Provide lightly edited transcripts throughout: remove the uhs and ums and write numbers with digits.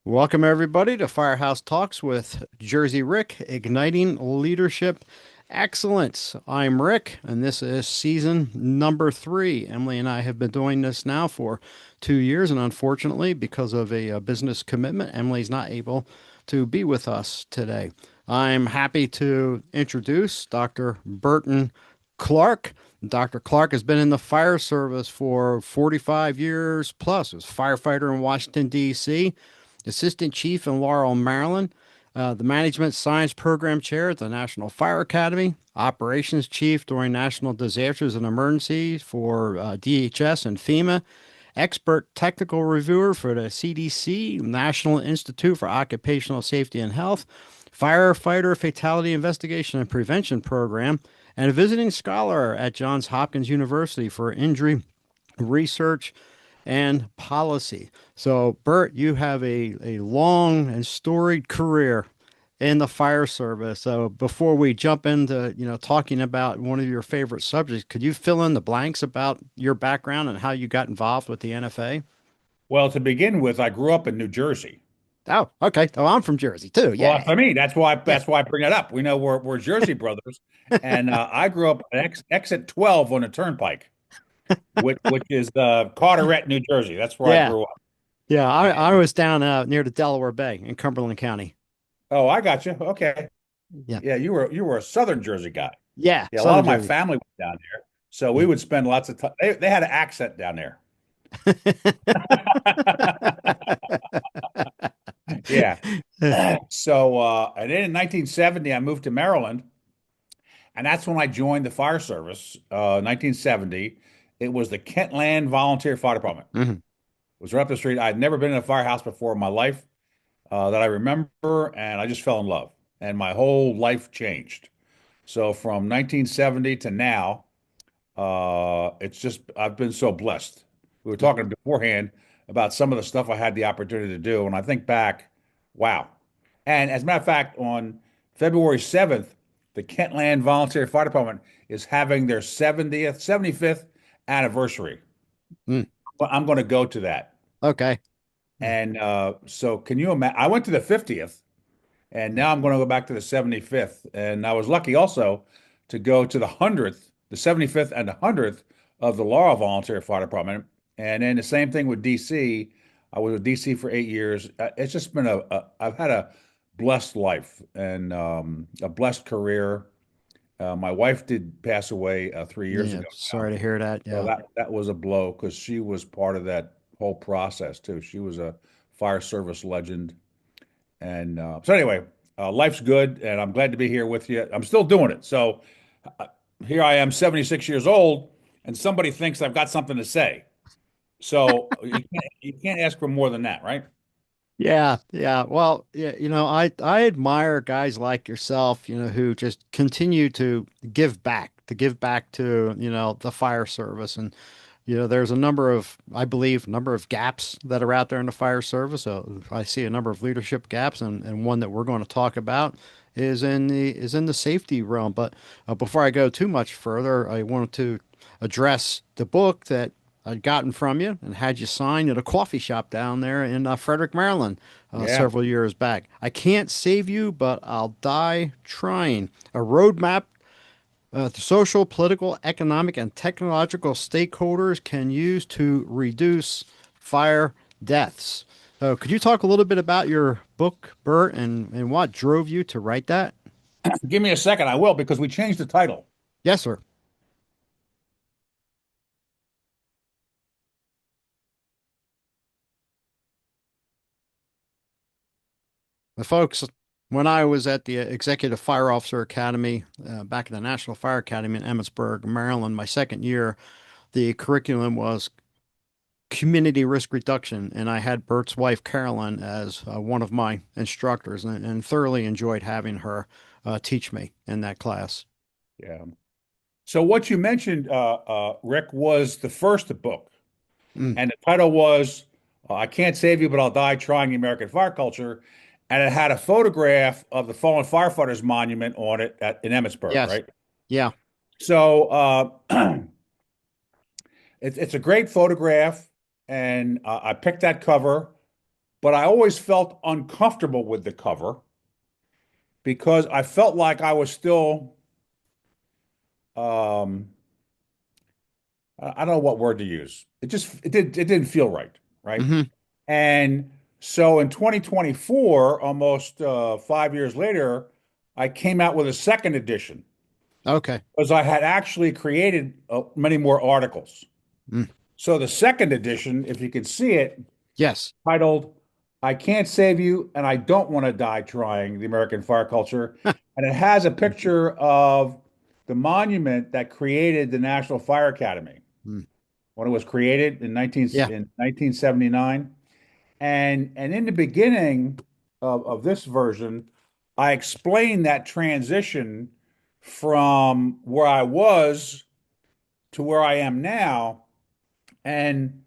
Welcome, everybody, to Firehouse Talks with Jersey Rick, igniting leadership excellence. I'm Rick, and this is season number 3. Emily and I have been doing this now for 2 years, and unfortunately, because of a business commitment, Emily's not able to be with us today. I'm happy to introduce Dr. Burton Clark. Dr. Clark has been in the fire service for 45 years plus. He was a firefighter in Washington, D.C., Assistant Chief in Laurel, Maryland, the Management Science Program Chair at the National Fire Academy, Operations Chief during National Disasters and Emergencies for DHS and FEMA, Expert Technical Reviewer for the CDC, National Institute for Occupational Safety and Health, Firefighter Fatality Investigation and Prevention Program, and a visiting scholar at Johns Hopkins University for injury research and policy. So, Burt, you have a long and storied career in the fire service. So, before we jump into, talking about one of your favorite subjects, could you fill in the blanks about your background and how you got involved with the NFA? Well, to begin with, I grew up in New Jersey. Oh, okay. Oh, I'm from Jersey too. Well, that's Yeah. what I mean. That's why Yeah. that's why I bring it up. We know we're Jersey brothers, and I grew up at exit 12 on the Turnpike, which is Carteret, New Jersey. That's where I Yeah. grew up. Yeah. I And, was down near the Delaware Bay in Cumberland County. oh, I got you. Okay, Yeah. yeah, you were a Southern Jersey guy. Yeah. Yeah, a lot Southern of my Jersey. family was down there, so we Yeah. would spend lots of time. They had an accent down there. Yeah. So, and then in 1970, I moved to Maryland. And that's when I joined the fire service, 1970. It was the Kentland Volunteer Fire Department. Mhm. It was right up the street. I'd never been in a firehouse before in my life that I remember, and I just fell in love. And my whole life changed. So from 1970 to now, it's just, I've been so blessed. We were talking beforehand about some of the stuff I had the opportunity to do. And I think back, wow. And as a matter of fact, on February 7th, the Kentland Volunteer Fire Department is having their 70th, 75th anniversary. Mm. Well, I'm going to go to that. Okay. And so can you imagine? I went to the 50th and now I'm going to go back to the 75th. And I was lucky also to go to the 100th, the 75th and the 100th of the Laurel Volunteer Fire Department. And then the same thing with DC. I was with DC for 8 years. It's just been I've had a blessed life and a blessed career. My wife did pass away 3 years Yeah. ago now. Sorry to hear that. So Yeah. that was a blow because she was part of that whole process too. She was a fire service legend. And so anyway, life's good, and I'm glad to be here with you. I'm still doing it. So uh, here I am, 76 years old, and somebody thinks I've got something to say. So you can't ask for more than that, right? Yeah, yeah. Well, yeah, I admire guys like yourself, who just continue to give back to, the fire service. And, there's a number of, I believe, number of gaps that are out there in the fire service. So I see a number of leadership gaps, and one that we're going to talk about is in the safety realm. But before I go too much further, I wanted to address the book that I'd gotten from you and had you sign at a coffee shop down there in Frederick, Maryland, Yeah. several years back. I can't save you, but I'll die trying. A roadmap the social, political, economic, and technological stakeholders can use to reduce fire deaths. So, could you talk a little bit about your book, Burt, and what drove you to write that? Give me a second. I will because we changed the title. Yes, sir. Folks, when I was at the Executive Fire Officer Academy back in the National Fire Academy in Emmittsburg, Maryland, my second year, the curriculum was community risk reduction, and I had Bert's wife, Carolyn, as one of my instructors, and thoroughly enjoyed having her teach me in that class. Yeah. So what you mentioned, Rick, was the first book, Mm, and the title was "I Can't Save You, but I'll Die Trying the American Fire Culture," and it had a photograph of the fallen firefighters monument on it in Emmittsburg, yes. right? Yeah. So it's a great photograph, and I picked that cover but I always felt uncomfortable with the cover because I felt like I was still, um, I don't know what word to use. It didn't feel right, right? Hmm. And so in 2024, almost 5 years later, I came out with a second edition Okay. because I had actually created many more articles. Mm. So the second edition, if you can see it, Yes. titled "I Can't Save You and I Don't Want to Die Trying: The American Fire Culture," and it has a picture of the monument that created the National Fire Academy Mm. when it was created in Yeah. 1979. And in the beginning of this version, I explained that transition from where I was to where I am now. And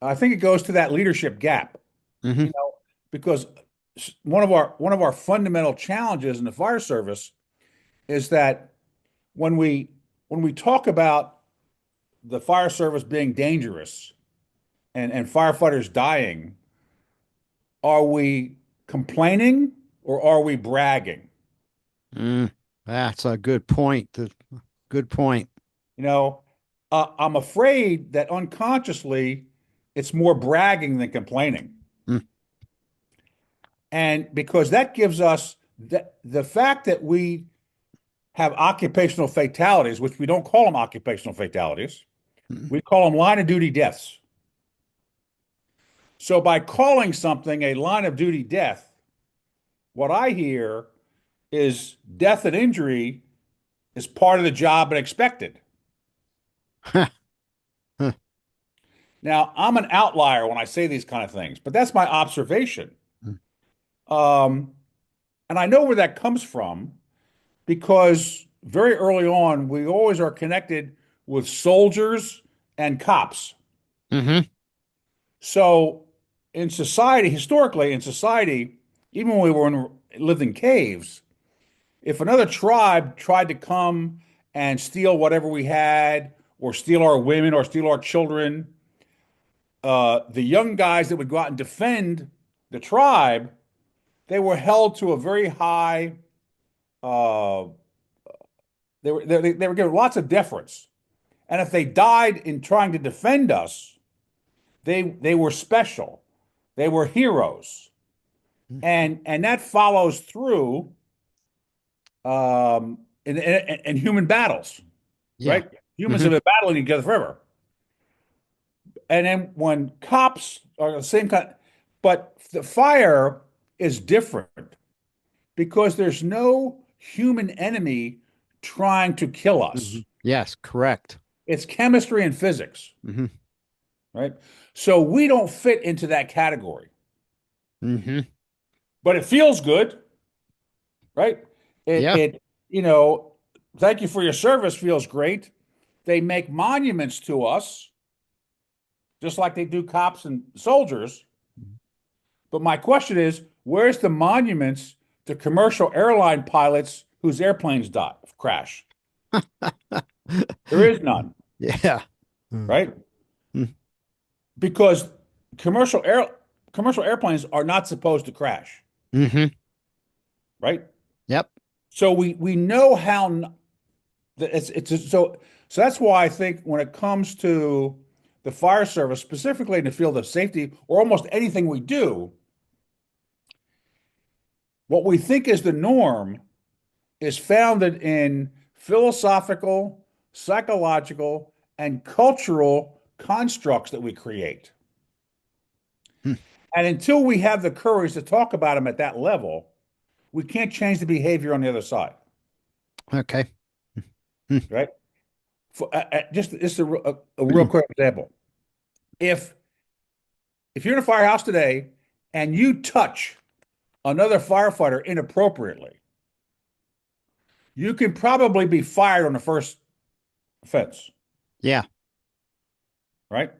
I think it goes to that leadership gap, Hmm. you know, because one of our fundamental challenges in the fire service is that when we talk about the fire service being dangerous and firefighters dying, are we complaining or are we bragging? Mm. That's a good point. Good point. You know, I'm afraid that unconsciously it's more bragging than complaining. Mm. And because that gives us the fact that we have occupational fatalities, which we don't call them occupational fatalities, Mm. we call them line of duty deaths. So by calling something a line of duty death, what I hear is death and injury is part of the job and expected. Huh. Huh. Now, I'm an outlier when I say these kind of things, but that's my observation. Mm. Um, and I know where that comes from because very early on, we always are connected with soldiers and cops. Hmm. So in society, historically in society, even when lived in caves, if another tribe tried to come and steal whatever we had, or steal our women, or steal our children, the young guys that would go out and defend the tribe, they were held to a very high. Uh, they were given lots of deference, and if they died in trying to defend us, they were special. They were heroes, and that follows through in human battles, Yeah. right? Humans Hmm. have been battling together forever, and then when cops are the same kind, but the fire is different because there's no human enemy trying to kill Hmm. us. Yes, correct. It's chemistry and physics, Hmm. right? So we don't fit into that category, Hmm. but it feels good, right? It, Yeah. it, you know, thank you for your service feels great. They make monuments to us, just like they do cops and soldiers. But my question is, where's the monuments to commercial airline pilots whose airplanes crash? There is none, Yeah. Mm. right? Because commercial air commercial airplanes are not supposed to crash, Hmm. right? Yep. So we know how so that's why I think when it comes to the fire service, specifically in the field of safety or almost anything we do, what we think is the norm is founded in philosophical, psychological, and cultural constructs that we create. Mm. And until we have the courage to talk about them at that level, we can't change the behavior on the other side, Okay. Mm. right? Just a real quick example. If if you're in a firehouse today and you touch another firefighter inappropriately, you can probably be fired on the first offense, Yeah. right?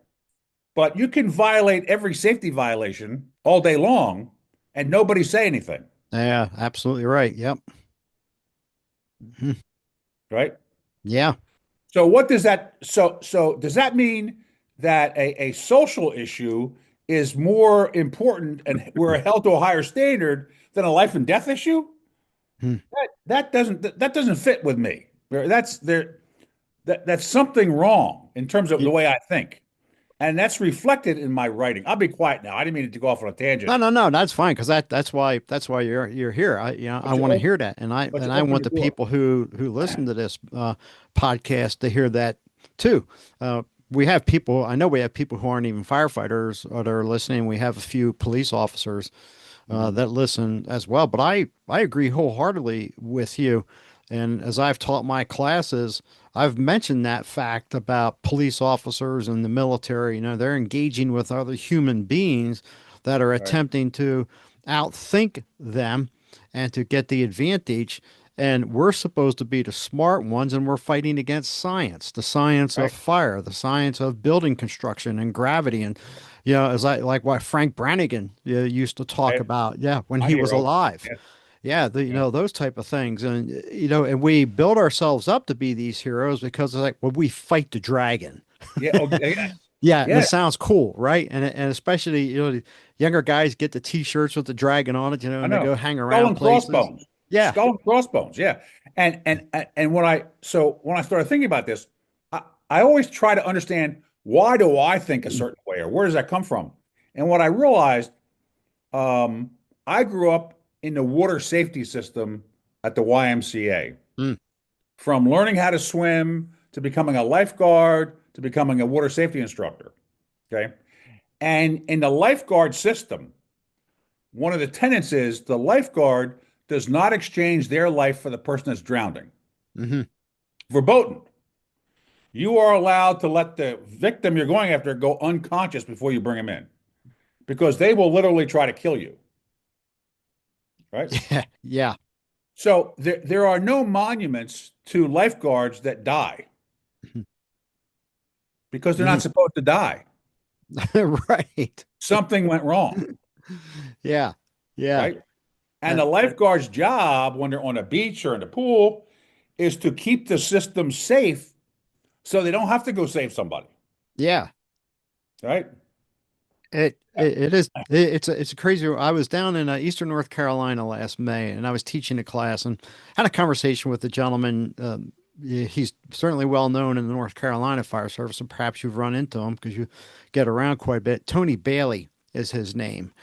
But you can violate every safety violation all day long and nobody say anything, Yeah. Absolutely right. Yep. Mhm. right? Yeah. So what does that so does that mean that a social issue is more important and we're held to a higher standard than a life and death issue, Hmm. that doesn't fit with me. That's something wrong in terms of the way I think. And that's reflected in my writing. I'll be quiet now. I didn't mean to go off on a No, tangent. no, no, that's fine because that's why you're here. I But you want to open, hear that, and but you I open want the the door. people who listen to this podcast to hear that too. We have people. I know we have people who aren't even firefighters or that are listening. We have a few police officers Mhm. that listen as well. But I agree wholeheartedly with you. And as I've taught my classes, I've mentioned that fact about police officers in the military. They're engaging with other human beings that are Right. attempting to outthink them and to get the advantage. And we're supposed to be the smart ones, and we're fighting against science, the science of Right. fire, the science of building construction and gravity. And as I like what Frank Brannigan used to talk Right. about, yeah, when My he was hero. alive. Yes. Yeah, Yeah. those type of things. And and we build ourselves up to be these heroes because it's like, well, we fight the dragon. Yeah. Oh, yes. Yeah, and it Yes. sounds cool, right? And especially, the younger guys get the t-shirts with the dragon on it, I and they know. go hang Skull around and places. crossbones. Yeah. Skull and crossbones. Yeah. And when I started thinking about this, I always try to understand, why do I think a certain way, or where does that come from? And what I realized, um, I grew up in the water safety system at the YMCA. Mm, From learning how to swim to becoming a lifeguard to becoming a water safety instructor. Okay. And in the lifeguard system, one of the tenets is the lifeguard does not exchange their life for the person that's drowning. hmm Verboten. You are allowed to let the victim you're going after go unconscious before you bring him in, because they will literally try to kill you. Right. Yeah. Yeah. So there are no monuments to lifeguards that die because they're not Mhm. supposed to die. Right. Something went wrong. Yeah. Yeah. Right. And Uh, the lifeguard's job when they're on a beach or in the pool is to keep the system safe so they don't have to go save somebody. yeah. Right. It is it's a crazy. I was down in Eastern North Carolina last May, and I was teaching a class and had a conversation with the gentleman. He's certainly well known in the North Carolina Fire Service, and perhaps you've run into him because you get around quite a bit. Tony Bailey is his name.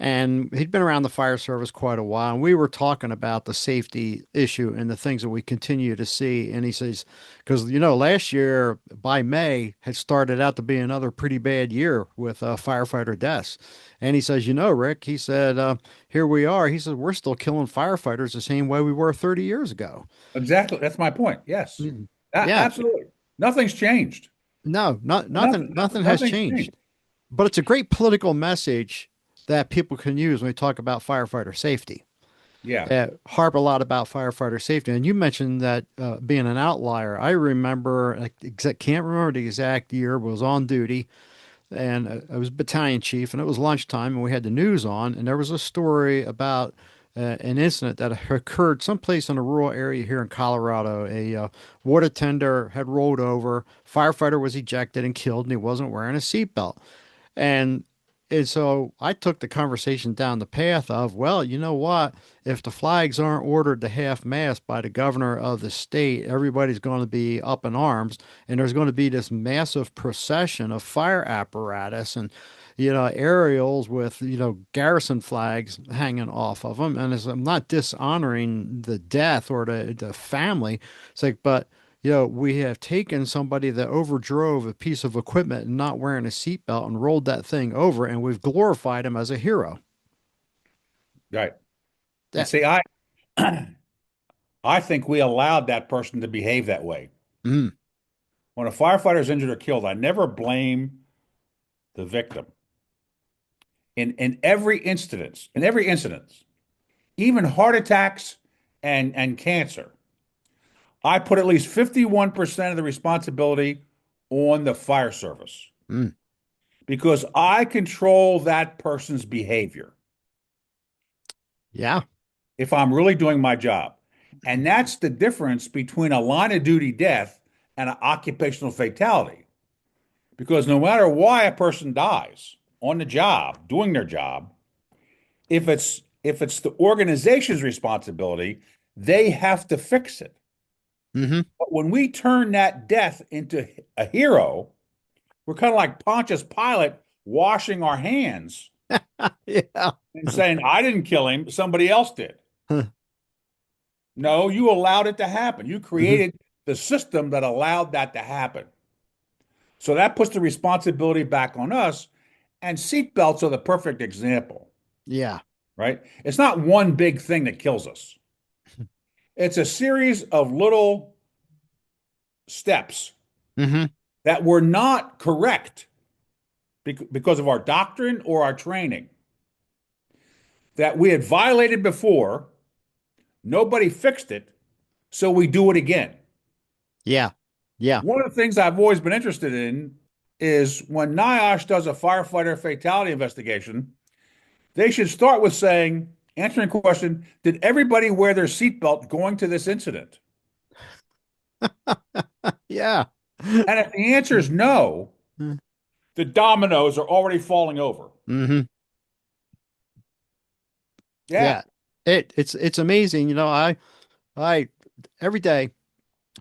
And he'd been around the fire service quite a while. And we were talking about the safety issue and the things that we continue to see. And he says, because, last year by May had started out to be another pretty bad year with firefighter deaths. And he says, Rick, he said, here we are. He says, we're still killing firefighters the same way we were 30 years ago. Exactly. That's my point. Yes. Mm. Yeah. Absolutely. Nothing's changed. No, nothing has Nothing's changed. changed. But it's a great political message that people can use when we talk about firefighter safety. Yeah. Harp a lot about firefighter safety. And you mentioned that being an outlier. I remember, can't remember the exact year, but was on duty and I was battalion chief, and it was lunchtime, and we had the news on, and there was a story about an incident that occurred someplace in a rural area here in Colorado. A water tender had rolled over, firefighter was ejected and killed, and he wasn't wearing a seatbelt. And so I took the conversation down the path of, well, you know what? If the flags aren't ordered to half mast by the governor of the state, everybody's going to be up in arms, and there's going to be this massive procession of fire apparatus and aerials with garrison flags hanging off of them. And I'm not dishonoring the death or the family. It's like, but we have taken somebody that overdrove a piece of equipment and not wearing a seatbelt and rolled that thing over, and we've glorified him as a hero. Right. And That, see, I think we allowed that person to behave that way. mm, When a firefighter is injured or killed, I never blame the victim. In every incident, even heart attacks and cancer, I put at least 51% of the responsibility on the fire service mm, because I control that person's behavior yeah, if I'm really doing my job. And that's the difference between a line of duty death and an occupational fatality. Because no matter why a person dies, on the job doing their job, if it's the organization's responsibility, they have to fix it. Hmm. But when we turn that death into a hero, we're kind of like Pontius Pilate washing our hands Yeah. and saying, I didn't kill him, somebody else did. No, you allowed it to happen. You Hmm. created the system that allowed that to happen. So that puts the responsibility back on us. And seatbelts are the perfect example, Yeah. right? It's not one big thing that kills us. It's a series of little steps Hmm. that were not correct because of our doctrine or our training that we had violated before. Nobody fixed it, so we do it again. Yeah. Yeah. One of the things I've always been interested in is when NIOSH does a firefighter fatality investigation, they should start with saying, answering the question, did everybody wear their seatbelt going to this incident? Yeah. And if the answer is no, the dominoes are already falling over. Hmm. Yeah. Yeah. It's amazing. I every day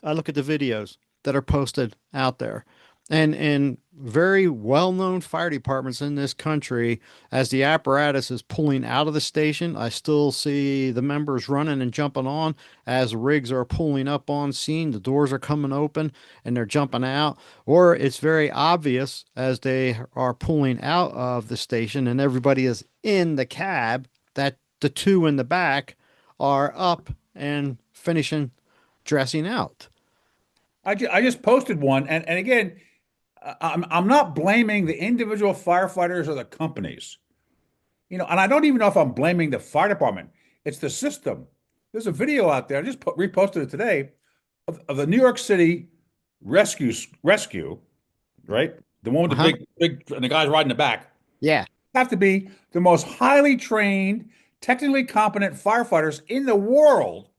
I look at the videos that are posted out there. And very well-known fire departments in this country, as the apparatus is pulling out of the station, I still see the members running and jumping on as rigs are pulling up on scene. The doors are coming open and they're jumping out. Or it's very obvious as they are pulling out of the station and everybody is in the cab that the two in the back are up and finishing dressing out. I just posted one. And again, I'm not blaming the individual firefighters or the companies, and I don't even know if I'm blaming the fire department. It's the system. There's a video out there. I just reposted it today of the New York City rescue, right? The one with the Uh-huh. big, and the guys riding the back Yeah. have to be the most highly trained, technically competent firefighters in the world,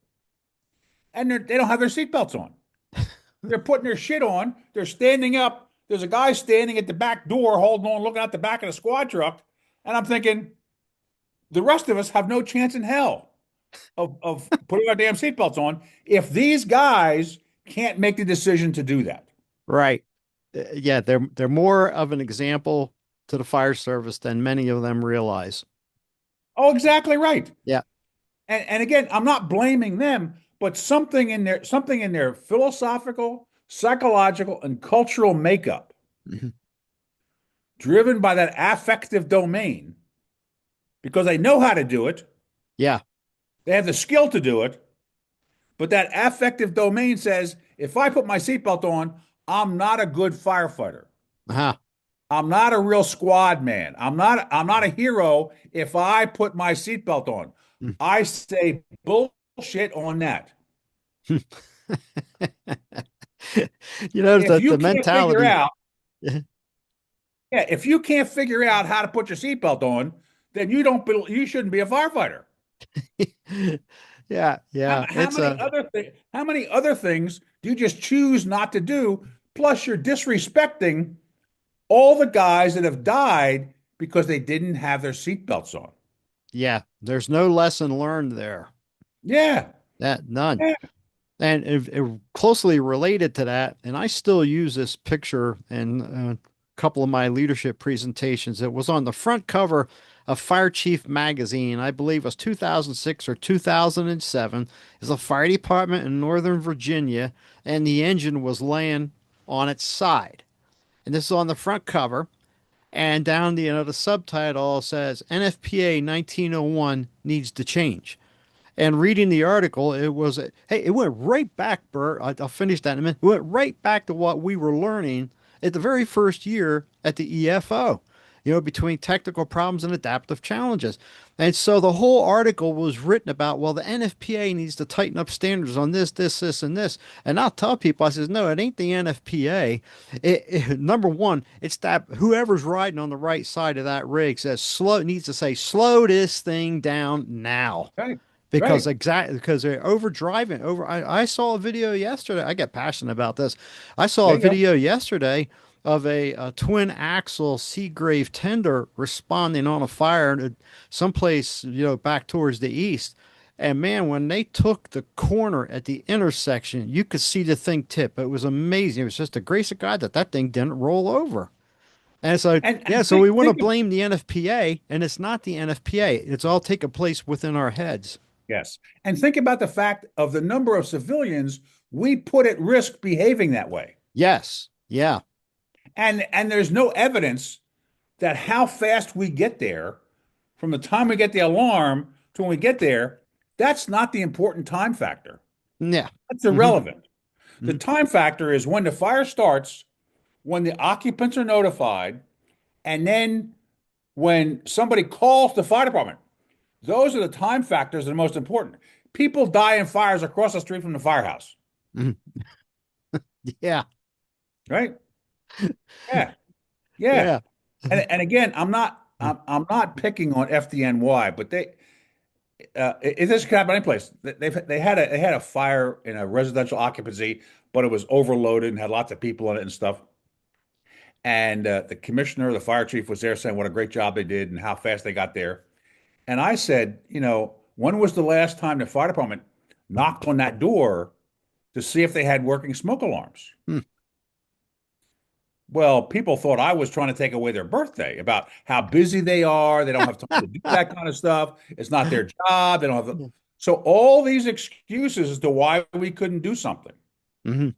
and they don't have their seatbelts on. They're putting their shit on. They're standing up. There's a guy standing at the back door, holding on, looking out the back of the squad truck, and I'm thinking the rest of us have no chance in hell of putting our damn seatbelts on if these guys can't make the decision to do that. Right. Yeah, they're more of an example to the fire service than many of them realize. Oh, exactly right. Yeah. And again, I'm not blaming them, but something in their philosophical, psychological, and cultural makeup, Mhm. driven by that affective domain, because they know how to do it, Yeah. they have the skill to do it, but that affective domain says if I put my seatbelt on, I'm not a good firefighter. Uh-huh. I'm not a real squad man. I'm not a hero if I put my seatbelt on. I say bullshit on that. If The you can't figure mentality. out, yeah, if you can't figure out how to put your seatbelt on, then you shouldn't be a firefighter. Yeah, How, yeah. how many other things? How many other things do you just choose not to do? Plus, you're disrespecting all the guys that have died because they didn't have their seatbelts on. Yeah, there's no lesson learned there. Yeah, That none. yeah. And closely related to that, and I still use this picture in a couple of my leadership presentations. It was on the front cover of Fire Chief magazine, I believe it was 2006 or 2007. It's a fire department in Northern Virginia, and the engine was laying on its side. And this is on the front cover. And down the subtitle says NFPA 1901 needs to change. And reading the article, hey, it went right back, Burt. I'll finish that in a minute. It went right back to what we were learning at the very first year at the EFO, between technical problems and adaptive challenges. And so the whole article was written about, well, the NFPA needs to tighten up standards on this, and this. And I'll tell people, I says, no, it ain't the NFPA. Number one, it's that whoever's riding on the right side of that rig needs to say, slow this thing down now Right, right. because they're over driving over. I saw a video yesterday. I get passionate about this. I saw There a you go. video yesterday of a twin axle Seagrave tender responding on a fire in someplace, back towards the east. And man, when they took the corner at the intersection, you could see the thing tip. It was amazing. It was just the grace of God that that thing didn't roll over. And so, yeah, And so we want to think of, blame the NFPA, and it's not the NFPA. It's all taking place within our heads. yes, and think about the fact of the number of civilians we put at risk behaving that way. Yes. Yeah. And there's no evidence that how fast we get there from the time we get the alarm to when we get there, that's not the important time factor. Yeah. That's Hmm. irrelevant. The Hmm. time factor is when the fire starts, when the occupants are notified, and then when somebody calls the fire department. Those are the time factors that are most important. People die in fires across the street from the firehouse, Hmm. Yeah. right? Yeah, yeah. Yeah. And again, I'm not picking on FDNY, but this could happen any place. They had a fire in a residential occupancy, but it was overloaded and had lots of people in it and stuff. And the commissioner, the fire chief, was there saying what a great job they did and how fast they got there. And I said, when was the last time the fire department knocked on that door to see if they had working smoke alarms? Hmm. Well, people thought I was trying to take away their birthday about how busy they are. They don't have time to do that kind of stuff. It's not their job. They don't have so all these excuses as to why we couldn't do something, Hmm.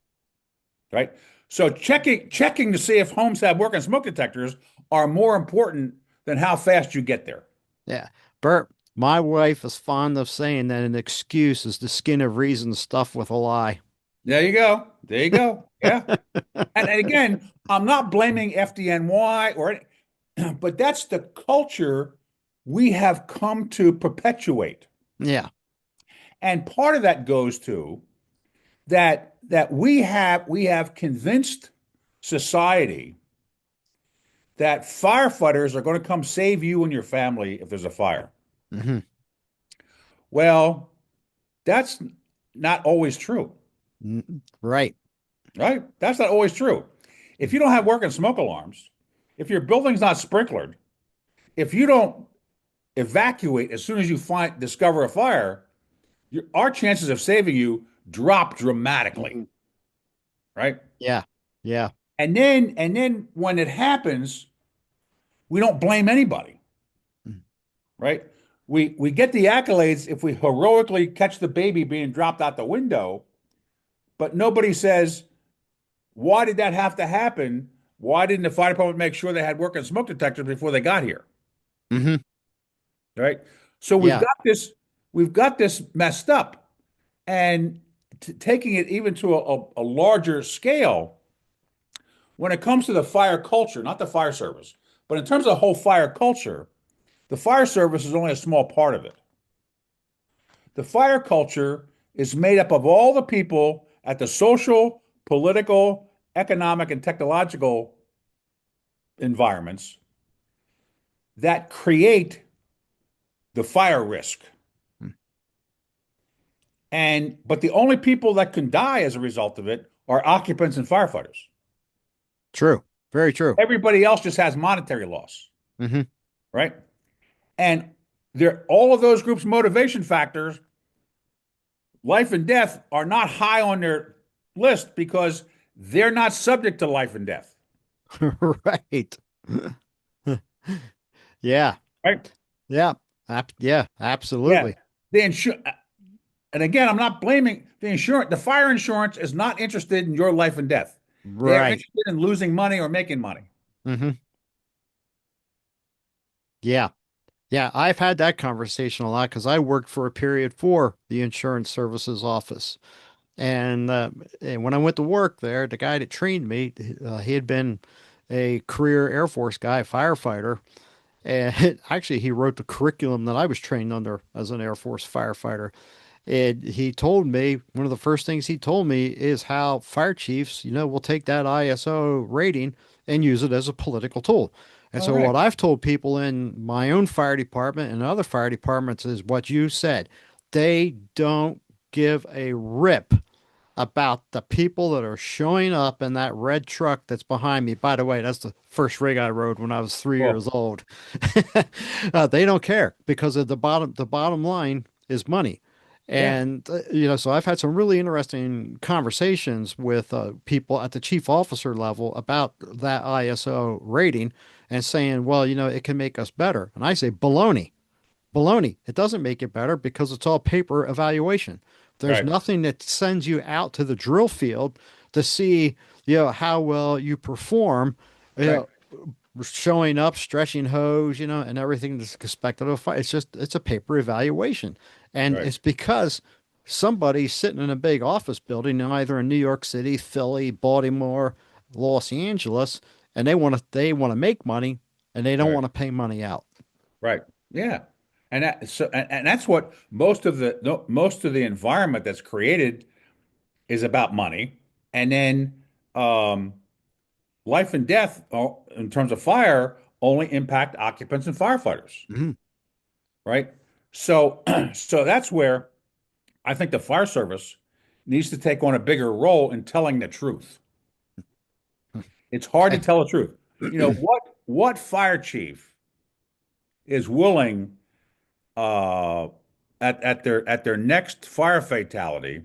right? So checking to see if homes have working smoke detectors are more important than how fast you get there. Yeah. Bert, my wife is fond of saying that an excuse is the skin of reason stuffed with a lie. There you go. There you go. Yeah. And again, I'm not blaming FDNY but that's the culture we have come to perpetuate. Yeah. And part of that goes to that we have convinced society that firefighters are going to come save you and your family if there's a fire. Hmm. Well, that's not always true, Right. right? That's not always true. If you don't have working smoke alarms, if your building's not sprinklered, if you don't evacuate as soon as you discover a fire, our chances of saving you drop dramatically, Mhm. right? Yeah. Yeah. And then when it happens, we don't blame anybody, Mm. right? We get the accolades if we heroically catch the baby being dropped out the window, but nobody says, why did that have to happen? Why didn't the fire department make sure they had working smoke detectors before they got here? Hmm. Right? So Yeah. we've got this messed up. And taking it even to a larger scale, when it comes to the fire culture, not the fire service, but in terms of the whole fire culture, the fire service is only a small part of it. The fire culture is made up of all the people at the social, political, economic, and technological environments that create the fire risk. Mm. But the only people that can die as a result of it are occupants and firefighters. True. Very true. Everybody else just has monetary loss, Hmm. right? And all of those groups' motivation factors, life and death, are not high on their list because they're not subject to life and death, Right. Yeah. right? Yeah. Yeah. Yeah. Absolutely. The insur and again, I'm not blaming the insurance. The fire insurance is not interested in your life and death. They are Right. interested in losing money or making money. Hmm. Yeah. Yeah. I've had that conversation a lot because I worked for a period for the insurance services office. And when I went to work there, the guy that trained me, he had been a career Air Force guy, firefighter. And actually, he wrote the curriculum that I was trained under as an Air Force firefighter. And he told me, one of the first things he told me is how fire chiefs, will take that ISO rating and use it as a political tool. And All so, right. what I've told people in my own fire department and other fire departments is what you said. They don't give a rip about the people that are showing up in that red truck that's behind me. By the way, that's the first rig I rode when I was 3 years Well, old. They don't care because of the bottom line is money. yeah, And so I've had some really interesting conversations with people at the chief officer level about that ISO rating and saying, well, it can make us better. And I say, baloney. Baloney. It doesn't make it better because it's all paper evaluation. There's right, nothing that sends you out to the drill field to see, how well you perform, you right, know, showing up, stretching hose, and everything that's expected of a fight. It's a paper evaluation. And right. it's because somebody's sitting in a big office building, either in New York City, Philly, Baltimore, Los Angeles, and they want to make money and they don't Right. want to pay money out. Right. Yeah. And that's what most of the no, most of the environment that's created is about money. And then um, life and death in terms of fire only impact occupants and firefighters, Mhm. right? So so that's where I think the fire service needs to take on a bigger role in telling the truth. It's hard to tell the truth. You know, what fire chief is willing uh, at their next fire fatality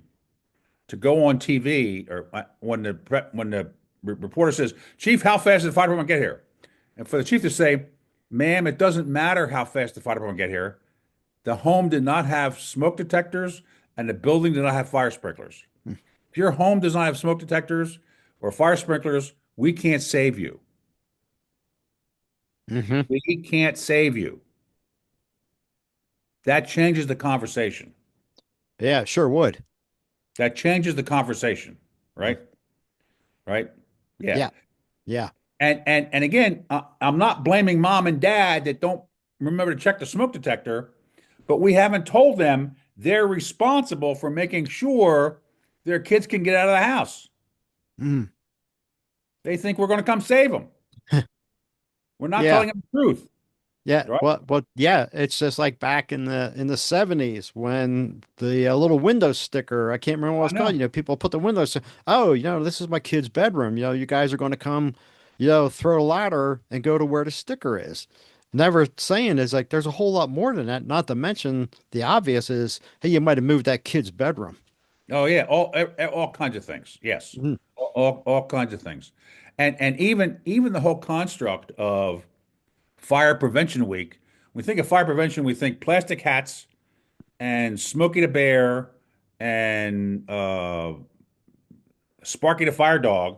to go on TV or when the reporter says, "Chief, how fast did the fire department get here?" And for the chief to say, "Ma'am, it doesn't matter how fast the fire department get here. The home did not have smoke detectors, and the building did not have fire sprinklers. If your home does not have smoke detectors or fire sprinklers, we can't save you. Hmm. We can't save you." That changes the conversation. Yeah, sure would. That changes the conversation, right? Right? Yeah. Yeah, yeah. And again, I'm not blaming mom and dad that don't remember to check the smoke detector, but we haven't told them they're responsible for making sure their kids can get out of the house. Mm. They think we're going to come save them. We're not Yeah, telling them the truth, yeah. right? Well, yeah. It's just like back in the 70s when the little window sticker, I can't remember what I it's called. know. People put the windows. Oh, this is my kid's bedroom. You guys are going to come, throw a ladder and go to where the sticker is. Never saying is like there's a whole lot more than that. Not to mention the obvious is, hey, you might have moved that kid's bedroom. Oh yeah, all kinds of things. Yes, Mhm. all kinds of things, and even the whole construct of Fire Prevention Week. When we think of fire prevention, we think plastic hats and Smokey the Bear and Sparky the Fire Dog.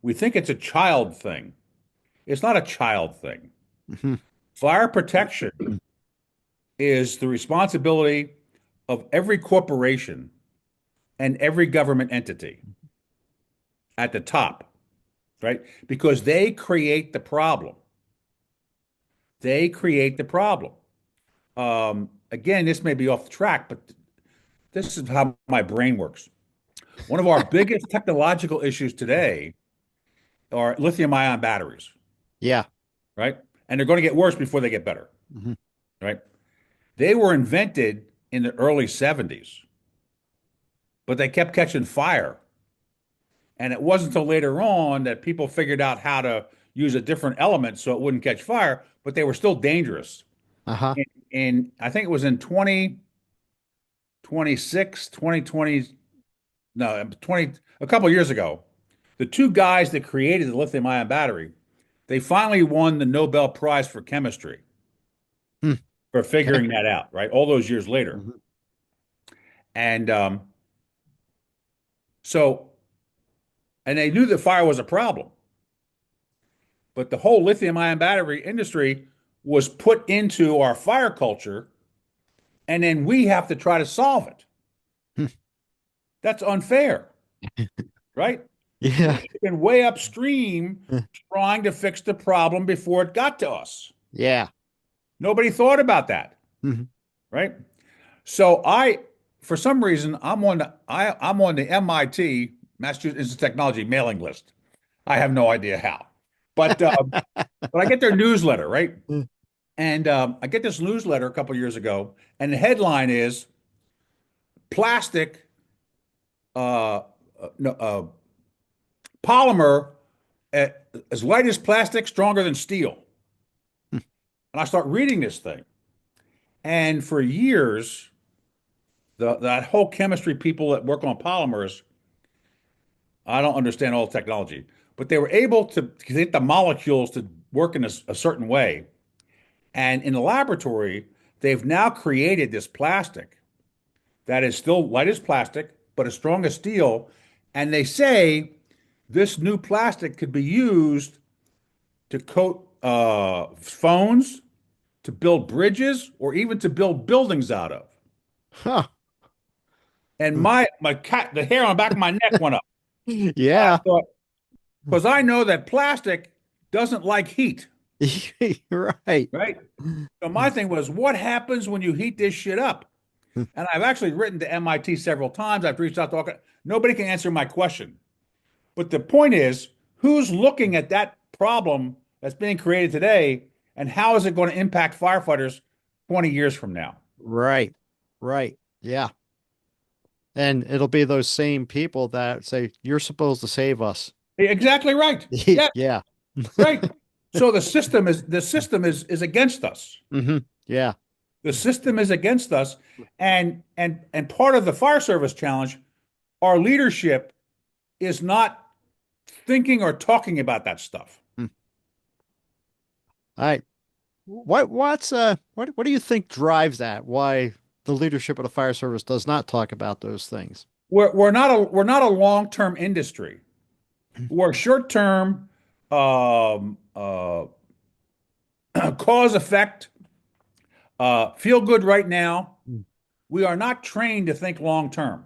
We think it's a child thing. It's not a child thing. Mhm. Fire protection is the responsibility of every corporation and every government entity at the top, right? Because they create the problem. They create the problem. Again, this may be off the track, but this is how my brain works. One of our biggest technological issues today are lithium ion batteries, Yeah. right? And they're going to get worse before they get better, Mhm. right? They were invented in the early 70s, but they kept catching fire. And it wasn't until later on that people figured out how to use a different element so it wouldn't catch fire, but they were still dangerous. Uh-huh. And I think it was in 2026, 2020, no, 20, a couple of years ago, the two guys that created the lithium ion battery, they finally won the Nobel Prize for chemistry Hmm. for Okay. figuring that out, right? All those years later. Mhm. And so, and they knew that fire was a problem, but the whole lithium ion battery industry was put into our fire culture, and then we have to try to solve it. Hmm. That's unfair, right? We Yeah. should have been way upstream trying to fix the problem before it got to us. Yeah. Nobody thought about that, Mhm. right? So for some reason, I'm on the MIT, Massachusetts Institute of Technology mailing list. I have no idea how, but but I get their newsletter, right? And I get this newsletter a couple years ago, and the headline is "Plastic no, polymer, uh, as light as plastic, stronger than steel. And I start reading this thing. And for years, that whole chemistry people that work on polymers, I don't understand all the technology, but they were able to get the molecules to work in a certain way. And in the laboratory, they've now created this plastic that is still light as plastic, but as strong as steel. And they say this new plastic could be used to coat phones, to build bridges, or even to build buildings out of. Huh. And my cat, the hair on the back of my neck went up. I Yeah. thought, because I know that plastic doesn't like heat, Right. right? So my thing was, what happens when you heat this shit up? And I've actually written to MIT several times. I've reached out to all, nobody can answer my question. But the point is, who's looking at that problem that's being created today, and how is it going to impact firefighters 20 years from now? Right. Right. Yeah. And it'll be those same people that say, you're supposed to save us. Exactly right. Yeah, Yeah. right. So the system is against us. Yeah. The system is against us, and part of the fire service challenge, our leadership is not thinking or talking about that stuff. All right. What do you think drives that? Why the leadership of the fire service does not talk about those things? We're not a long-term industry. We're short-term, um, uh, cause effect, feel good right now. We are not trained to think long-term.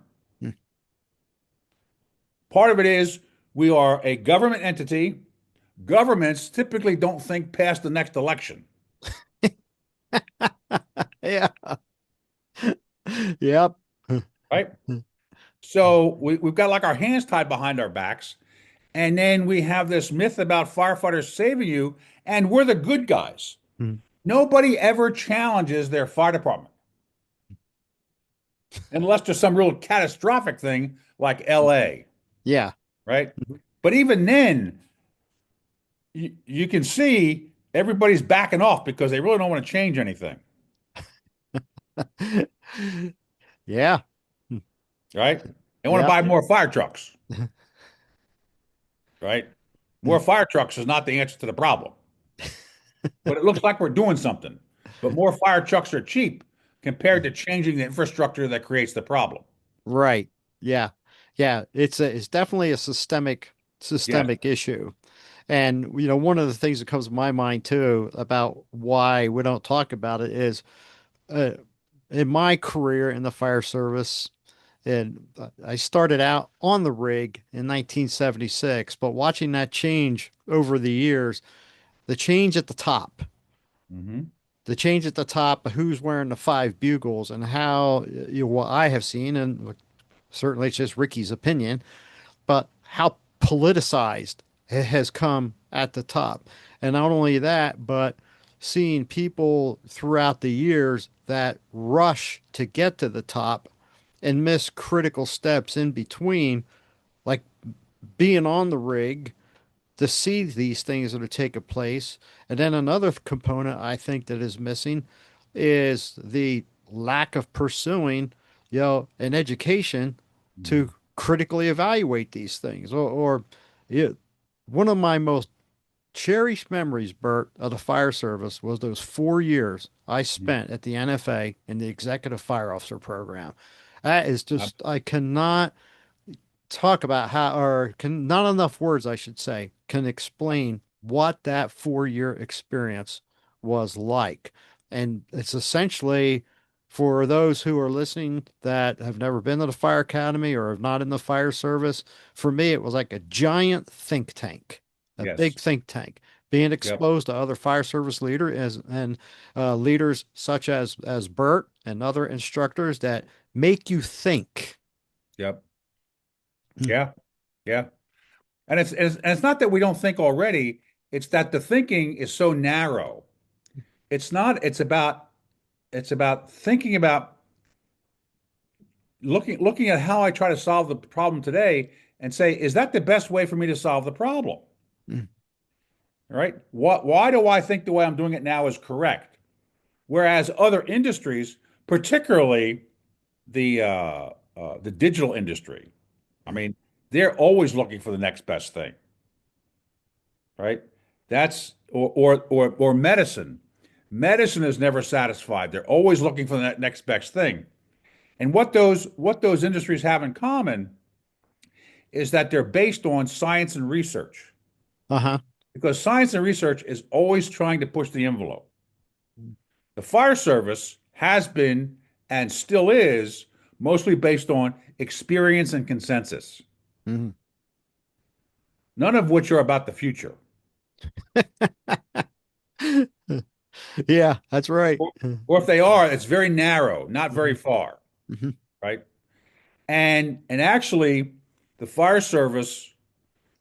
Part of it is we are a government entity. Governments typically don't think past the next election, Yeah. Yep. right? So we've got like our hands tied behind our backs. And then we have this myth about firefighters saving you, and we're the good guys. Nobody ever challenges their fire department unless there's some real catastrophic thing like LA, Yeah. right? But even then, you can see everybody's backing off because they really don't want to change anything, Yeah. right? They want to Yep. buy more fire trucks, right? More fire trucks is not the answer to the problem, but it looks like we're doing something. But more fire trucks are cheap compared to changing the infrastructure that creates the problem. Right. Yeah. Yeah. It's definitely a Yes. systemic issue. And one of the things that comes to my mind too about why we don't talk about it is uh, in my career in the fire service, and I started out on the rig in 1976, but watching that change over the years, the change at the top, Hmm. the change at the top of who's wearing the five bugles and how, what I have seen, and certainly it's just Ricky's opinion, but how politicized it has come at the top. And not only that, but seeing people throughout the years that rush to get to the top and miss critical steps in between, like being on the rig to see these things that are taking place. And then another component I think that is missing is the lack of pursuing, an education to critically evaluate these things. Or yeah, one of my most cherished memories, Burt, of the fire service was those 4 years I spent at the NFA in the executive fire officer program. That is just, I cannot talk about how, or can not enough words, I should say, can explain what that 4 year experience was like. And it's essentially for those who are listening that have never been to the fire academy or have not in the fire service, for me, it was like a giant think tank, a big Yes. think tank. Being Yep. exposed to other fire service leaders such as Burt and other instructors that make you think. Yep. Yeah. Yeah. And it's not that we don't think already. It's that the thinking is so narrow. It's not. It's about thinking about looking at how I try to solve the problem today and say, is that the best way for me to solve the problem? Mm. Right? Why do I think the way I'm doing it now is correct? Whereas other industries, particularly the digital industry, I mean, they're always looking for the next best thing, right? That's or medicine. Medicine is never satisfied. They're always looking for the next best thing. And what those industries have in common is that they're based on science and research. Uh-huh. Because science and research is always trying to push the envelope. The fire service has been and still is mostly based on experience and consensus, Mhm. none of which are about the future. Yeah, that's right. Or if they are, it's very narrow, not very Mhm. far, Mhm. right? And actually, the fire service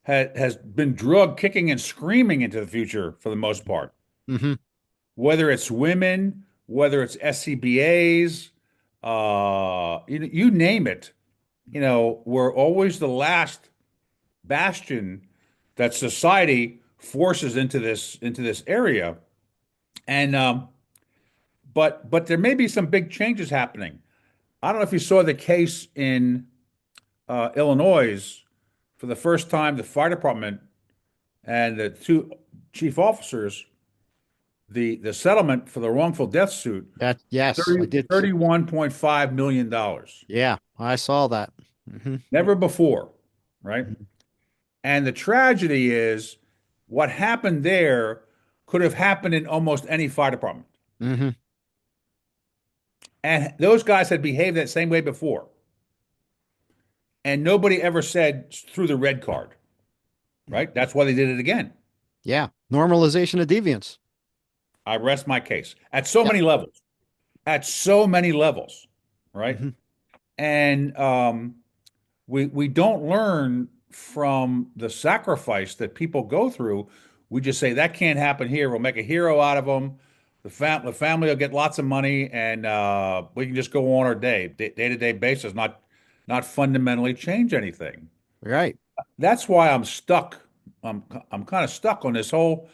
has been drug kicking and screaming into the future for the most part. Mhm. Whether it's women, whether it's SCBAs, you name it, we're always the last bastion that society forces into this area. And but there may be some big changes happening. I don't know if you saw the case in Illinois. For the first time, the fire department and the two chief officers, the settlement for the wrongful death suit, That yes, I 30, did. $31.5 million dollars. Yeah, I saw that. Hmm. Never before, right? And the tragedy is what happened there could have happened in almost any fire department. Hmm. And those guys had behaved that same way before. And nobody ever said through the red card, right? That's why they did it again. Yeah, normalization of deviance. I rest my case at so Yep. many levels, at so many levels, right? Hmm. And we don't learn from the sacrifice that people go through. We just say that can't happen here. We'll make a hero out of them. The family will get lots of money, and we can just go on our day-to-day basis, not fundamentally change anything. Right. That's why I'm stuck. I'm kind of stuck on this whole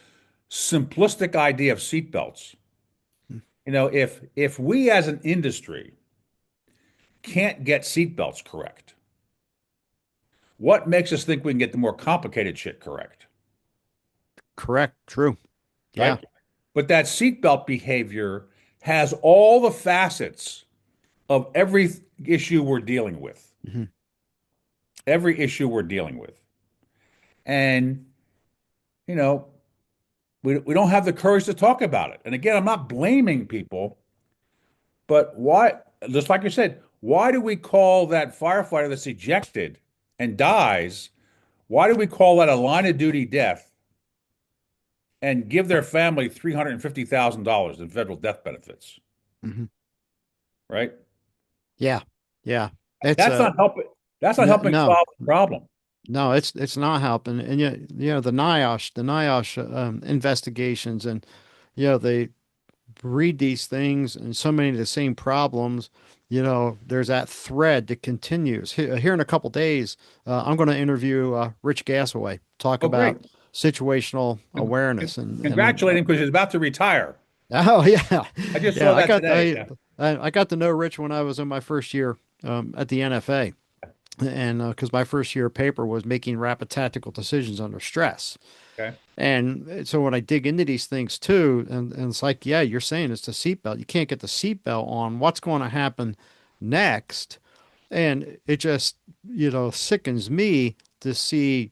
simplistic idea of seatbelts. If we as an industry can't get seatbelts correct, what makes us think we can get the more complicated shit correct, Correct. True. Yeah. right? But that seatbelt behavior has all the facets of issue we're dealing with, Hmm. every issue we're dealing with. And, you know, we don't have the courage to talk about it. And again, I'm not blaming people, but why, just like you said, why do we call that firefighter that's ejected and dies? Why do we call that a line of duty death and give their family $350,000 in federal death benefits, Hmm. right? Yeah. Yeah. It's That's a not helping. That's not helping no, solve the problem. no. It's not helping. And the NIOSH investigations, and they read these things and so many of the same problems. There's that thread that continues. Here in a couple days, I'm going to interview Rich Gasaway, talk Oh, great. about situational awareness, and Congratulate him because he's about to retire. oh yeah, I just yeah. saw I that got today. I Yeah. I got to know Rich when I was in my first year at the NFA, and because my first year paper was making rapid tactical decisions under stress. Okay. And so when I dig into these things too, and it's like, yeah, you're saying it's the seatbelt. You can't get the seatbelt on. What's going to happen next? And it just, sickens me to see,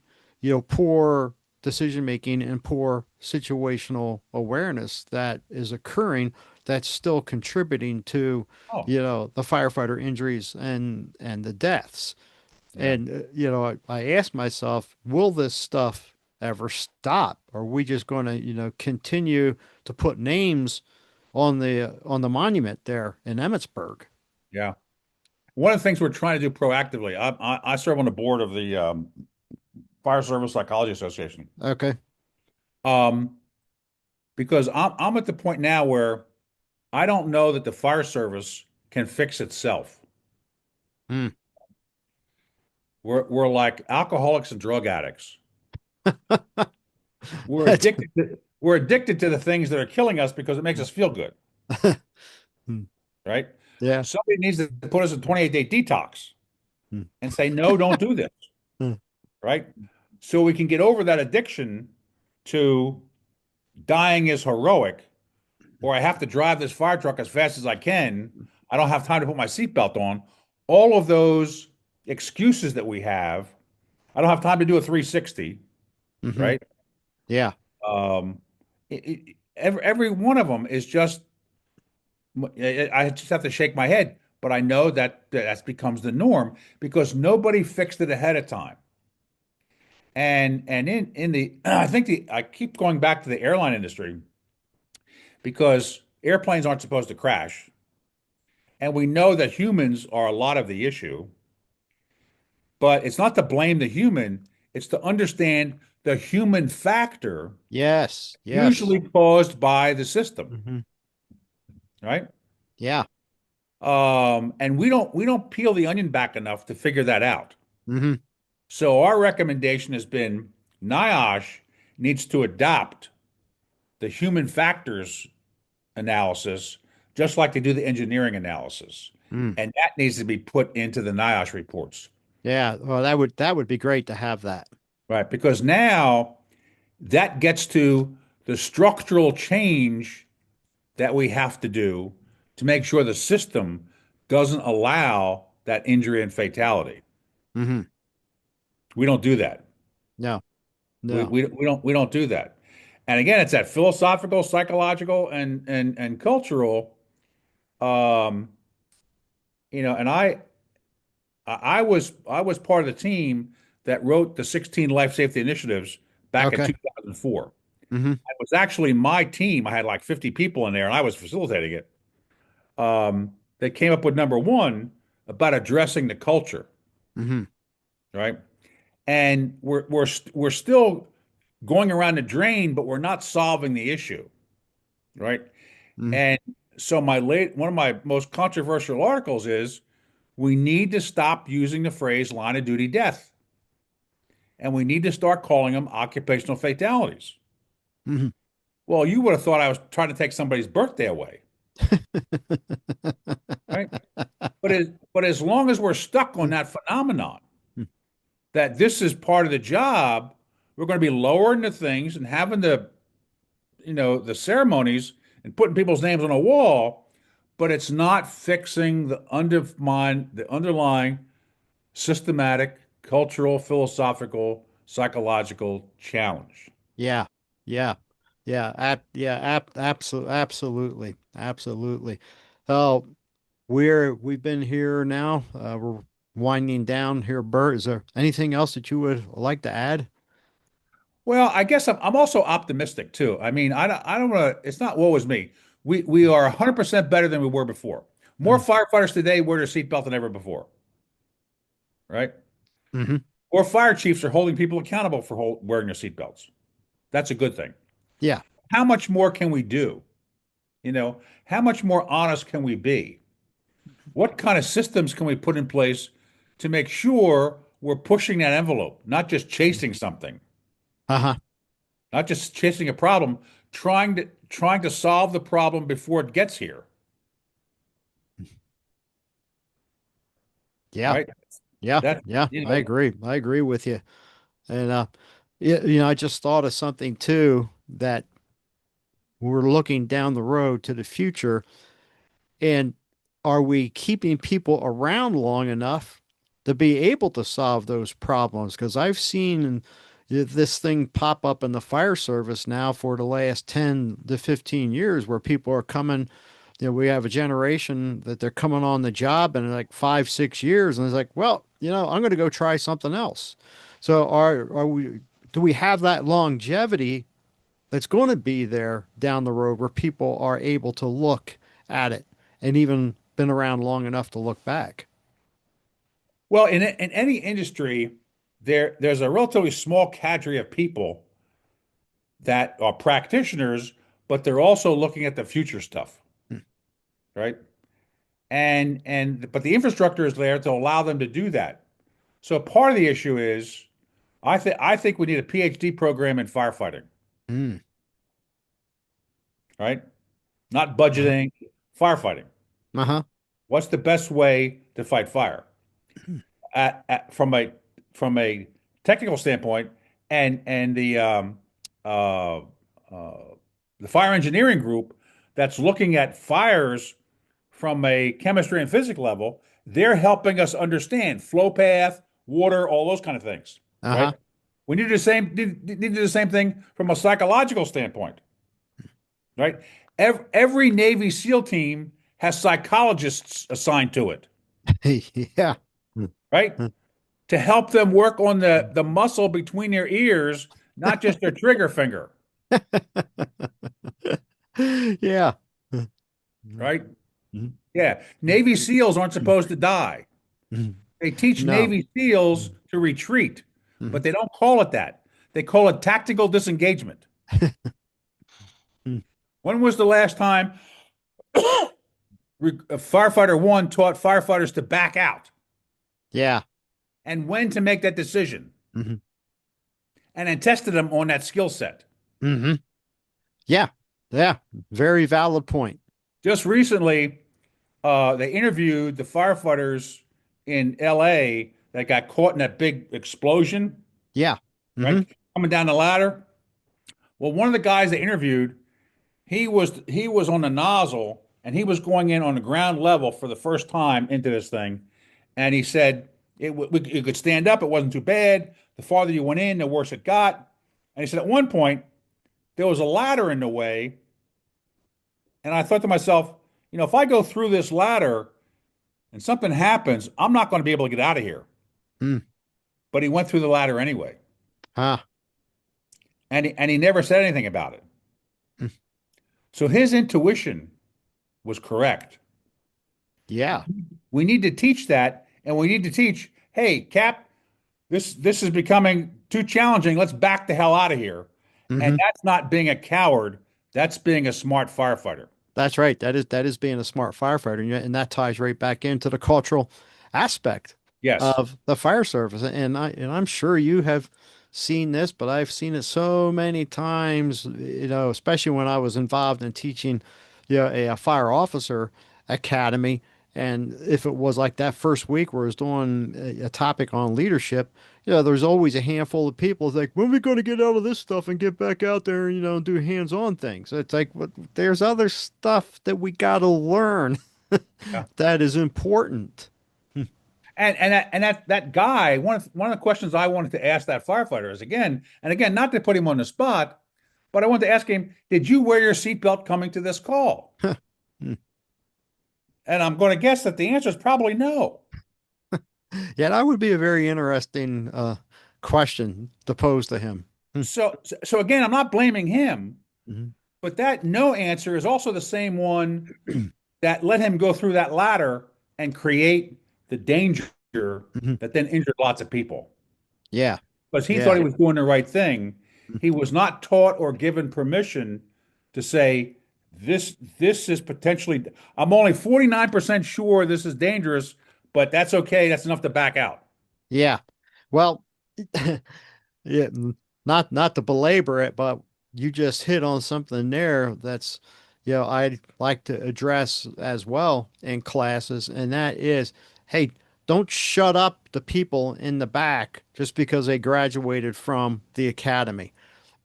poor decision making and poor situational awareness that is occurring that's still contributing to, Oh, the firefighter injuries and the deaths. yeah. And, I ask myself, will this stuff ever stop? Are we just going to, continue to put names on the monument there in Emmittsburg? Yeah. One of the things we're trying to do proactively, I serve on the board of the Fire Service Psychology Association. Okay. Um, because I'm at the point now where I don't know that the fire service can fix itself. Hmm. We're like alcoholics and drug addicts. That's We're addicted to the things that are killing us because it makes us feel good, right? yeah. Somebody needs to put us in 28-day detox Mm. and say, no, don't do this, Mm. right? So we can get over that addiction to dying is heroic, or I have to drive this fire truck as fast as I can. I don't have time to put my seatbelt on. All of those excuses that we have, I don't have time to do a 360, Hmm. right? Yeah. Um, every one of them is just, I just have to shake my head, but I know that becomes the norm because nobody fixed it ahead of time. And in the, I keep going back to the airline industry because airplanes aren't supposed to crash. And we know that humans are a lot of the issue, but it's not to blame the human, it's to understand the human factor, Yes. Yes. usually caused by the system, Hmm. right? Yeah. And we don't peel the onion back enough to figure that out. Hmm. So our recommendation has been NIOSH needs to adopt the human factors analysis, just like they do the engineering analysis. Mm. And that needs to be put into the NIOSH reports, Yeah. Well, that would be great to have that. right? Because now that gets to the structural change that we have to do to make sure the system doesn't allow that injury and fatality. Hmm. We don't do that. No. We, No. we, we don't do that. And again, it's that philosophical, psychological, and cultural. Um, and I was part of the team that wrote the 16 life safety initiatives back in Okay. 2004. Hmm. It was actually my team. I had like 50 people in there, and I was facilitating it. That came up with number one about addressing the culture, Hmm. right? And we're still going around the drain, but we're not solving the issue, right? Hmm. And so one of my most controversial articles is we need to stop using the phrase line of duty death, and we need to start calling them occupational fatalities. Hmm. Well, you would have thought I was trying to take somebody's birthday away, right? But as long as we're stuck on that phenomenon, that this is part of the job, we're going to be lowering the things and having the ceremonies and putting people's names on a wall, but it's not fixing the underlying systematic, cultural, philosophical, psychological challenge. Yeah. Yeah. Yeah. Absolutely. Absolutely. Oh, we've been here now. We're winding down here, Bert. Is there anything else that you would like to add? Well, I guess I'm also optimistic too. I mean, I don't want to. It's not woe is me. We are 100% better than we were before. More firefighters today wear their seatbelt than ever before, right? Mm-hmm. More fire chiefs are holding people accountable for wearing their seatbelts. That's a good thing. Yeah. How much more can we do? How much more honest can we be? What kind of systems can we put in place to make sure we're pushing that envelope, not just chasing something, Uh-huh. not just chasing a problem, trying to solve the problem before it gets here, Yeah. right? Yeah. That Yeah. you I know, agree. I agree with you. And I just thought of something too that we're looking down the road to the future. And are we keeping people around long enough to be able to solve those problems? Because I've seen this thing pop up in the fire service now for the last 10 to 15 years where people are coming. We have a generation that they're coming on the job in like 5, 6 years, and it's like, well, I'm going to go try something else. So do we have that longevity that's going to be there down the road where people are able to look at it and even been around long enough to look back? well, in any industry, there's a relatively small cadre of people that are practitioners, but they're also looking at the future stuff, right? But the infrastructure is there to allow them to do that. So part of the issue is I think we need a PhD program in firefighting, Mm. right? Not Uh-huh. budgeting, firefighting. Uh-huh. What's the best way to fight fire? From a technical standpoint, and uh, uh, the fire engineering group that's looking at fires from a chemistry and physics level, they're helping us understand flow path, water, all those kind of things, right? Uh-huh. We need to do the same need to do the same thing from a psychological standpoint, right? Every Navy SEAL team has psychologists assigned to it, Yeah. right? To help them work on the muscle between their ears, not just their trigger finger, Yeah. right? Yeah. Navy SEALs aren't supposed to die. They teach No. Navy SEALs to retreat, but they don't call it that. They call it tactical disengagement. When was the last time Firefighter One taught firefighters to back out Yeah. and when to make that decision Hmm. and then tested them on that skill set? Hmm. Yeah. Yeah. Very valid point. Just recently, they interviewed the firefighters in LA that got caught in that big explosion, Yeah. right? Hmm. Coming down the ladder. Well, one of the guys they interviewed, he was on the nozzle and he was going in on the ground level for the first time into this thing, and he said you could stand up, it wasn't too bad. The farther you went in, the worse it got. And he said at one point there was a ladder in the way, and I thought to myself, if I go through this ladder and something happens, I'm not going to be able to get out of here. Mm. But he went through the ladder anyway, Ah. and he never said anything about it. Mm. So his intuition was correct. Yeah. We need to teach that, and we need to teach, hey, Cap, this is becoming too challenging. Let's back the hell out of here. And Hmm. that's not being a coward. That's being a smart firefighter. That's right. That is being a smart firefighter, and that ties right back into the cultural aspect Yes. of the fire service. And I'm sure you have seen this, but I've seen it so many times, especially when I was involved in teaching, a fire officer academy. And if it was like that first week where I was doing a topic on leadership, there's always a handful of people like, when are we going to get out of this stuff and get back out there and, and do hands-on things? It's like, there's other stuff that we got to learn Yeah. that is important. And that guy, one of the questions I wanted to ask that firefighter is again, not to put him on the spot, but I wanted to ask him, did you wear your seatbelt coming to this call? And I'm going to guess that the answer is probably no. Yeah, that would be a very interesting question to pose to him. So again, I'm not blaming him, Mhm. but that no answer is also the same one that let him go through that ladder and create the danger Mhm. that then injured lots of people. Yeah, Because he thought yeah, he was doing the right thing. He was not taught or given permission to say, this is potentially, I'm only 49% sure this is dangerous, but that's okay. That's enough to back out. yeah. Well, yeah, not to belabor it, but you just hit on something there that's, I'd like to address as well in classes, and that is, hey, don't shut up the people in the back just because they graduated from the academy.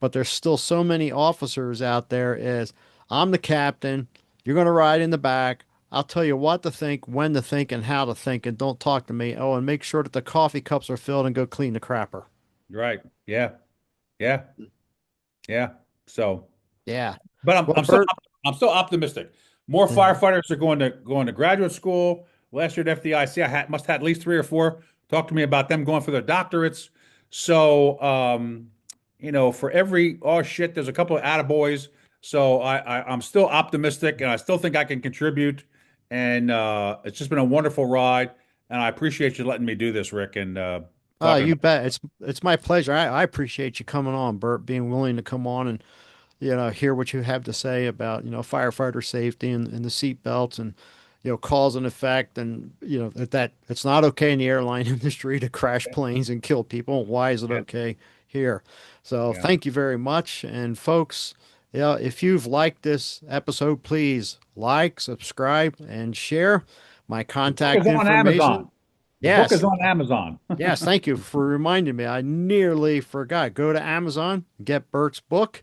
But there's still so many officers out there is, I'm the captain, you're going to ride in the back. I'll tell you what to think, when to think, and how to think, and don't talk to me. Oh, and make sure that the coffee cups are filled and go clean the crapper. Right. Yeah. Yeah. Yeah. So, Yeah. but I'm, Well, I'm still Bert, I'm still optimistic. More mhm. firefighters are going to graduate school. Last year at FDIC, must have at least three or four talk to me about them going for their doctorates. So, for every oh shit, there's a couple of attaboys. So I'm still optimistic, and I still think I can contribute. And it's just been a wonderful ride, and I appreciate you letting me do this, Rick, and talking You about. bet. It's my pleasure. I appreciate you coming on, Bert, being willing to come on and hear what you have to say about firefighter safety and the seat belts and cause and effect, and that it's not okay in the airline industry to crash planes and kill people. Why is it Yeah. okay here? So Yeah. thank you very much. And folks, yeah, if you've liked this episode, please like, subscribe, and share. My The book is contact on information. Amazon. The book Yes. is on Amazon. Yes, thank you for reminding me. I nearly forgot. Go to Amazon, get Burt's book,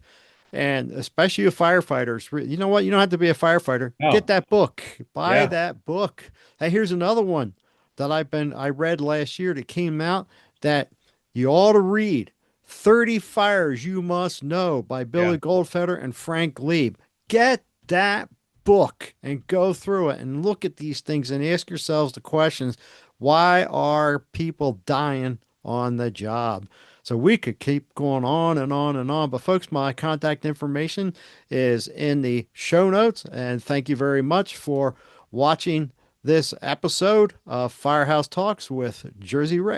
and especially you firefighters. You know what? You don't have to be a firefighter. Get No. that book. Buy Yeah. that book. Hey, here's another one that I read last year that came out that you ought to read. 30 Fires You Must Know by Yeah. Billy Goldfeder and Frank Lieb. Get that book and go through it and look at these things and ask yourselves the questions. Why are people dying on the job? So we could keep going on and on and on. But folks, my contact information is in the show notes. And thank you very much for watching this episode of Firehouse Talks with Jersey Rick.